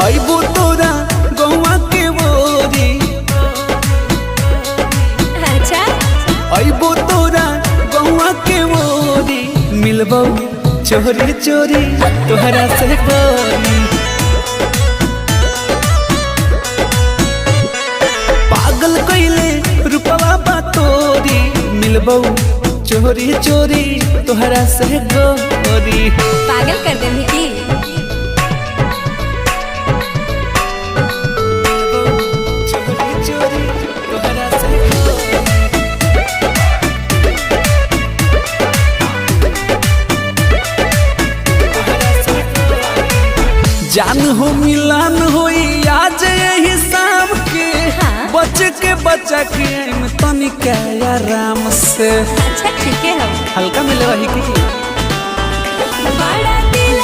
अइबो तोरा गौवा के बोरी। अच्छा अइबो तोरा गौवा के बोरी, मिलबो चोरी चोरी तोहरा से गोरी। पागल कइले रूपवा बा तोरी, मिलबो चोरी चोरी तोहरा से गोरी। पागल कर दे की। चोरी चोरी तोहरा से गोरी। जान हो मिलन होई आज यही शाम के, हाँ। बच के बचा के तनिक आराम से। अच्छा ठीक है हम हल्का मिले वही की बड़ा दिल